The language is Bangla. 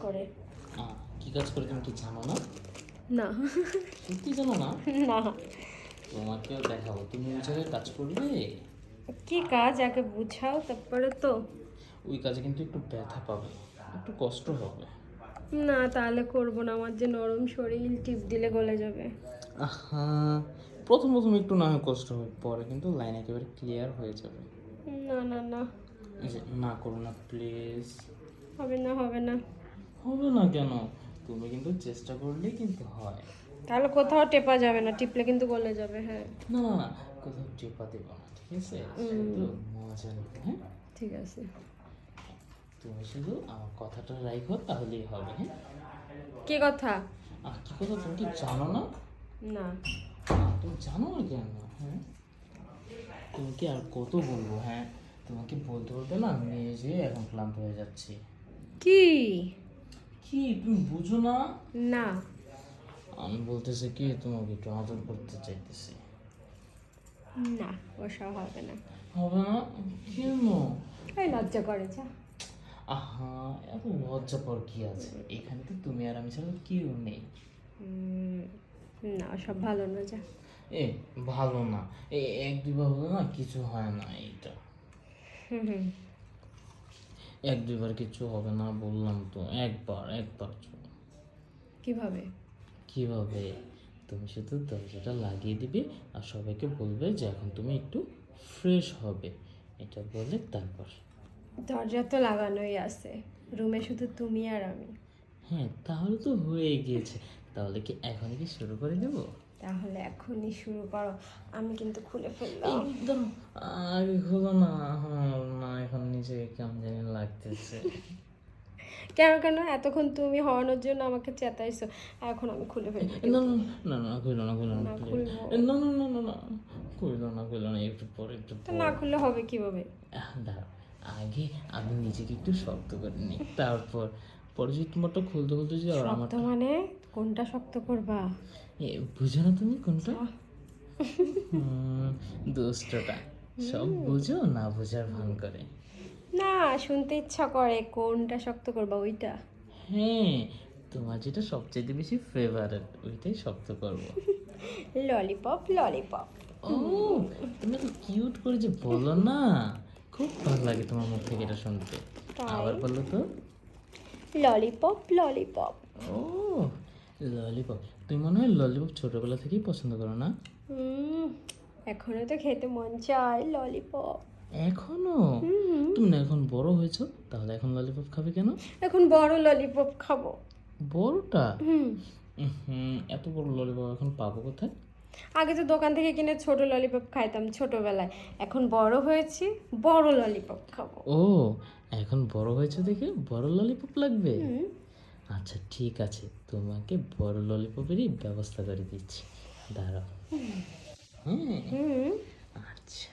করে। কি কাজ করে তুমি কি জানো না? না। সত্যি জানো না? না। তোমাকেও দেখাবো, তুমি ওই জায়গায় কাজ করবে। কি কাজ আগে বুঝাও, তারপরে তো। ওই কাজে কিন্তু একটু ব্যথা পাবে, একটু কষ্ট হবে। না, তাহলে করবো না, আমার যে নরম শরীর, টিপ দিলে গলে যাবে। আহা, প্রথম প্রথম একটু না হয় কষ্ট হবে, পরে কিন্তু লাইন একেবারে ক্লিয়ার হয়ে যাবে। না না না, এই যে না করো না প্লিজ। হবে না হবে না। হবে না কেন? তুমি কিন্তু চেষ্টা করলেই কিন্তু হয়। তাহলে কোথাও টেপা যাবে না, টিপলে কিন্তু গলে যাবে। হ্যাঁ না না না, কোথাও টেপা দেবো না, ঠিক আছে? শুধু মজা নেবে, হ্যাঁ? ঠিক আছে। তুমি শুধু আমার কথাটা রাখো, তাহলেই হবে, হ্যাঁ? কি কথা? কি কথা, তুমি কি জানো না? না। তুমি জানো না কেন? হ্যাঁ, তুমি কি আর কত বলবো? হ্যাঁ, তোমাকে বলতে বলতে না আমি নিজে এখন ক্লান্ত হয়ে যাচ্ছি। কি? কি তুমি বুঝো না? না। আমি বলতেছি কি, তোমাকে একটু আদর করতে চাইতেছি। না, ওসব হবে না। হবে না কেন? এই লজ্জা করে যা। আহা, এত লজ্জা পর কি আছে? এখানে তো তুমি আর আমি ছাড়া কেউ নেই। না, ওসব ভালো না, যা। এ ভালো না, এক দুইবার হলো না, কিছু হয় না এইটা। এক দুইবার কিছু হবে না বললাম তো, একবার একবার। কিভাবে? কিভাবে? তুমি শুধু দরজাটা লাগিয়ে দিবে আর সবাইকে বলবে যে এখন তুমি একটু ফ্রেশ হবে, এটা বলে তারপর। দরজা তো লাগানোই আছে, রুমে শুধু তুমি আর আমি। হ্যাঁ, তাহলে তো হয়ে গিয়েছে। তাহলে কি এখন কি শুরু করে দেবো? তাহলে এখনই শুরু করো, আমি কিন্তু খুলে ফেললাম। একদম আগে হলো না, না এখন নিজে কেমন জানি লাগতেছে। কেন কেন এতক্ষণ তুমি হওয়ানোর জন্য আমাকে চেতাইছো, এখন আমি খুলে ফেলবো। না না না না, খুলো না, খুলো না, না, please। খুলবো। না না না না না, খুলো না, খুলো না, একটু পর একটু তো পর। না খুললে হবে কিভাবে? দাঁড়াও, আগে আমি নিজেকে একটু শক্ত করে নিই, তারপর পরে যদি তোমারটা খুলতে খুলতে যদি আর আমার শক্ত মানে কোনটা শক্ত করবা? বুঝো না তুমি কোনটা? দুষ্টটা, সব বুঝো না, বোঝার ভান করে। না, শুনতে ইচ্ছা করে, কোনটা শক্ত করবা ওইটা। হ্যাঁ, তোমার যেটা সবচেয়ে বেশি ফেভারিট ওইটাই শক্ত করবো। Lollipop lollipop. ও, তুমি তো কিউট করে যে বলো না, খুব ভালো লাগে তোমার মুখ থেকে এটা শুনতে। তাই? আবার বলো তো। Lollipop lollipop. ও, ললিপপ। তুমি মনে হয় ললিপপ ছোটবেলা থেকেই পছন্দ করো না? এখনো তো খেতে মন চায় ললিপপ। এখনো? তুমি না এখন বড় হয়েছো, তাহলে এখন ললিপপ খাবে কেন? এখন বড় ললিপপ খাবো। বড়টা? এত বড় ললিপপ এখন পাবো কোথায়? আগে তো দোকান থেকে কিনে ছোট ললিপপ খাইতাম ছোটবেলায়, এখন বড় হয়েছি, বড় ললিপপ খাবো। ও, এখন বড় হয়েছে দেখে বড় ললিপপ লাগবে? আচ্ছা ঠিক আছে, তোমাকে বড় ললিপপেরই ব্যবস্থা করে দিচ্ছি, দাঁড়াও। হ্যাঁ, আচ্ছা।